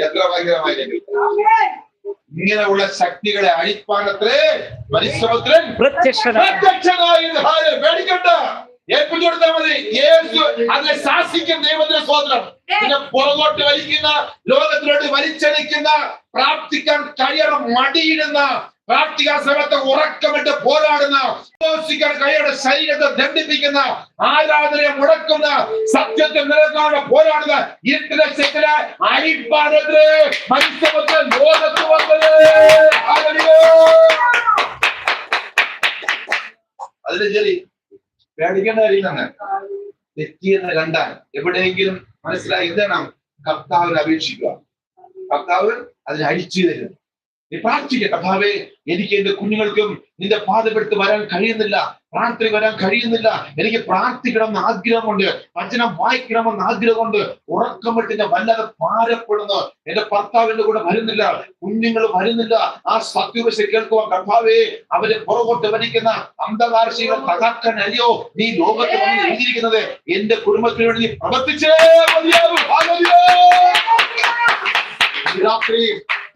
എത്ര ഭയങ്കരമായിരിക്കും. ഇങ്ങനെയുള്ള ശക്തികളെ അഴിപ്പാനത്രേ പരിശ്രമത്തിൽ പ്രത്യക്ഷനായി. പേടിക്കണ്ട, ഏൽപ്പിച്ചു കൊടുത്താൽ മതി. യേശു അതിനെ ശാസിക്കും. ദൈവത്തിന്റെ സ്തോത്രം. പിന്നെ പുറകോട്ട് വലിക്കുന്ന, ലോകത്തിലോട്ട് വലിച്ചടിക്കുന്ന, പ്രാർത്ഥിക്കാൻ കഴിയണം മടിയിടുന്ന, പ്രാർത്ഥിക്കാൻ സമയത്ത് ഉറക്കമിട്ട് പോരാടുന്ന, വിശ്വസിക്കാൻ കഴിയുടെ ശരീരത്തെ ദണ്ഡിപ്പിക്കുന്ന, ആരാധനയെ മുടക്കുന്ന, സത്യത്തെ നിലനിർത്താൻ പോരാടുന്ന ഇരുട്ടിലെ ശക്തിയെ അഴിപ്പാനത്രേ മനുഷ്യപുത്രൻ ലോകത്ത് വന്നത്. അതിന് ശരി പേടിക്കേണ്ട കാര്യം തന്നെ. തെറ്റിയെന്ന് കണ്ടാൽ എവിടെയെങ്കിലും മനസ്സിലായി എന്താണ് കർത്താവിനെ അപേക്ഷിക്കുക. കർത്താവ് അതിനെ അഴിച്ചു തരും. നീ പ്രാർത്ഥിക്കുക, കർത്താവേ എനിക്ക് എന്റെ കുഞ്ഞുങ്ങൾക്കും നിന്റെ പാദപ്പെടുത്ത് വരാൻ കഴിയുന്നില്ല, പ്രാർത്ഥന വരാൻ കഴിയുന്നില്ല, എനിക്ക് പ്രാർത്ഥിക്കണമെന്ന് ആഗ്രഹമുണ്ട്, വചനം വായിക്കണമെന്ന് ആഗ്രഹമുണ്ട്, ഉറക്കമിട്ട് ഞാൻ വല്ലാതെ ഭാരപ്പെടുന്നു, എന്റെ ഭർത്താവിന്റെ കൂടെ വരുന്നില്ല, കുഞ്ഞുങ്ങൾ വരുന്നില്ല. ആ സത്യാവസ്ഥ കേൾക്കുവാൻ കർത്താവേ അവരെ പുറകോട്ട് വലിക്കുന്ന അന്ധകാർഷികൾ തകർക്കാൻ അല്ലയോ നീ ലോകത്ത് വന്ന് എഴുതിയിരിക്കുന്നത്. എന്റെ കുടുംബത്തിന് വേണ്ടി നീ പ്രവർത്തിച്ചേ മതിയാകും. രാത്രി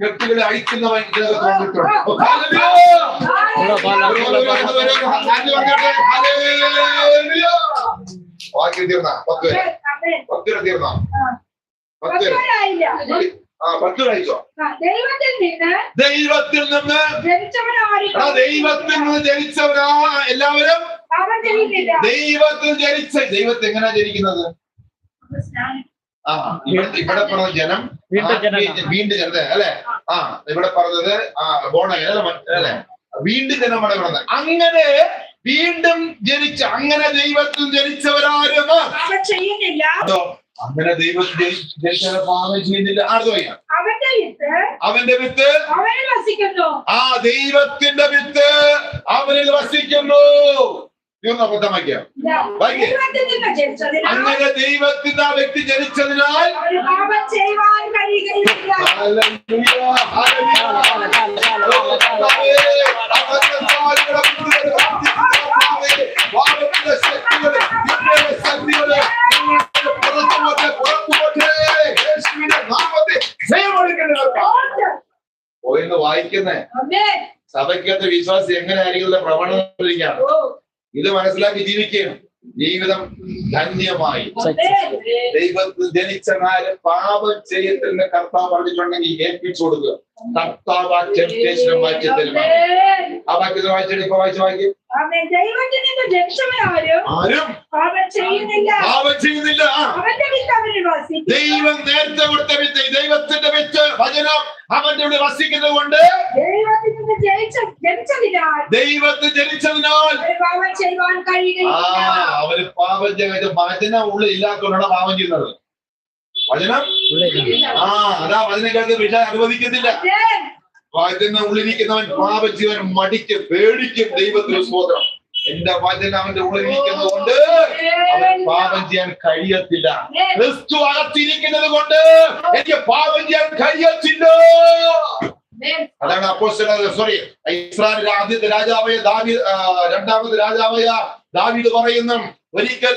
വ്യക്തികളെ അഴിക്കുന്നവൻ വാക്യം തീർന്ന 10 തീർന്ന 10 അയച്ചോ. ദൈവത്തിൽ നിന്ന് ജനിച്ചവരാ എല്ലാവരും. ദൈവത്തിൽ ജനിച്ച ദൈവത്തെ എങ്ങനെയാ ജനിക്കുന്നത്? ഇവിടെ പറഞ്ഞ ജനം വീണ്ടും ജനത അല്ലെ. ഇവിടെ പറഞ്ഞത് അല്ലെ വീണ്ടും ജനമാണ് പറഞ്ഞത്. അങ്ങനെ വീണ്ടും ജനിച്ച, അങ്ങനെ ദൈവത്തിൽ ജനിച്ചവരാരും അങ്ങനെ ദൈവത്തിൽ ജനിച്ചവരെ പാപം ചെയ്യുന്നില്ല. അവന്റെ വിത്ത് ആ ദൈവത്തിന്റെ വിത്ത് അവനിൽ വസിക്കുന്നു. അങ്ങനെ ദൈവത്തിന്റെ ആ വ്യക്തി ജനിച്ചതിനാൽ പോയെന്ന് വായിക്കുന്നേ സഭയ്ക്കകത്ത് വിശ്വാസി എങ്ങനെ ആയിരിക്കും പ്രവണതയാണ്. ഇത് മനസ്സിലാക്കി ജീവിക്കുകയും ജീവിതം ധന്യമായി. ദൈവത്തിൽ ജനിച്ച നാല് പാപം ചെയ്യത്തിന്റെ കർത്താവ് പറഞ്ഞിട്ടുണ്ടെങ്കിൽ ഏൽപ്പിച്ചു കൊടുക്കുക. കർത്താവ് ആ ടെംപ്റ്റേഷനെ മാറ്റി തരും. ആ വാക്യത്തെ വായിച്ചിട്ട് ഇപ്പൊ വായിക്കും. ആരും പാപം ചെയ്യുന്നില്ല. ദൈവം നേരത്തെ കൊടുത്ത വിത്ത്, ദൈവത്തിന്റെ വിത്ത് വചനം അവന്റെ ഇവിടെ വസിക്കുന്നത് കൊണ്ട് ദൈവത്തിൽ ജനിച്ചതിനാൽ അവര് പാപം ചെയ്ത് വചനം ഉള്ളിൽ ഇല്ലാത്തതുകൊണ്ടാണ് പാപം ചെയ്യുന്നത്. വചനം അതാ വചനം കേട്ട് വിഷയം അനുവദിക്കുന്നില്ല. വചനം ഉള്ളിരിക്കുന്നവൻ പാപം ചെയ്യാൻ മടിക്കും, പേടിക്കും. ദൈവത്തിന് സ്തോത്രം. എന്റെ വചനം അവന്റെ ഉള്ളിരിക്കുന്നത് കൊണ്ട് അവൻ പാപം ചെയ്യാൻ കഴിയത്തില്ല. ക്രിസ്തു അകത്തിരിക്കുന്നത് കൊണ്ട് എനിക്ക് പാപം ചെയ്യാൻ കഴിയത്തില്ല. അതാണ് ഇസ്രായേൽ ആദ്യത്തെ രാജാവായ ദാവീദ്, രണ്ടാമത്തെ രാജാവായ ദാവീദ് പറയുന്നു, ഒരിക്കൽ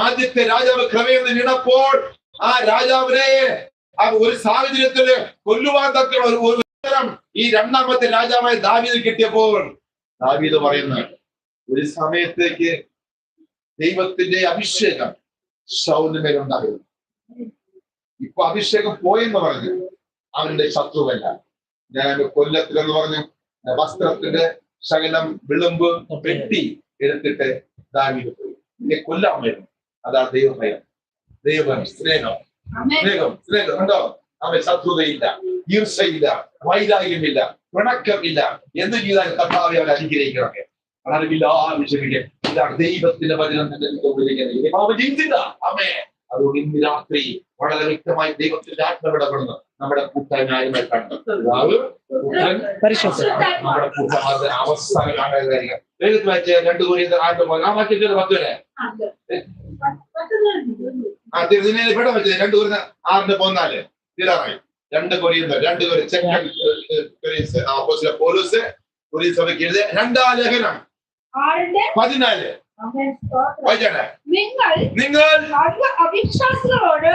ആദ്യത്തെ രാജാവ് ക്രമേണ വീണപ്പോൾ ആ രാജാവിനെ ഒരു സാഹചര്യത്തില് കൊല്ലുവാൻ തക്ക ഒരു ഉത്തരം ഈ രണ്ടാമത്തെ രാജാവായ ദാവീദ് കിട്ടിയപ്പോൾ ദാവീദ് പറയുന്നു, ഒരു സമയത്തേക്ക് ദൈവത്തിന്റെ അഭിഷേകം ശൗലിന്റെ മേലുണ്ടായിരുന്നു. ഇപ്പൊ അഭിഷേകം പോയെന്ന് പറഞ്ഞു. അവന്റെ ശത്രുവല്ല. ഞാൻ കൊല്ലത്തിലെന്ന് പറഞ്ഞു വസ്ത്രത്തിന്റെ ശകലം വിളുമ്പ് വെട്ടി എടുത്തിട്ട് ദാവീദ് പോയി. എന്നെ കൊല്ലാൻ വരും. അതാണ് ദൈവഭയം, ദൈവം സ്നേഹം. സ്നേഹം കണ്ടോ? അവൻ ശത്രുതയില്ല, ഈർഷയില്ല, വൈരാഗ്യമില്ല, പിണക്കമില്ല. എന്ത് ചെയ്താൽ കർത്താവെ അവൻ അനുഗ്രഹിക്കണമേ. ഇതാണ് ദൈവത്തിന്റെ വചനം. അമ്മേ അതുകൊണ്ട് ഇന്ന് രാത്രി വളരെ വ്യക്തമായി ദൈവത്തിന്റെ ആത്മവിടപെടുന്നു. നമ്മുടെ കൂട്ടായ്മ നമ്മുടെ കൂട്ടം അവസാനം കാണാതായിരിക്കാം. വേഗത്തിൽ വായിച്ച് 2 കൊരിന്ത്യർ 6 ആ വാക്യത്തിൽ 10 വരെ ഇവിടെ വെച്ചത് 2 കൊരിന്ത്യർ 6:14 തീരാറായി. 2 കൊരിന്ത്യർ പൗലോസ് കൊരിന്ത്യർ സഭയ്ക്ക് എഴുതിയ 2-ാം ലേഖനം 14 നിങ്ങൾ അവിശ്വാസികളോട്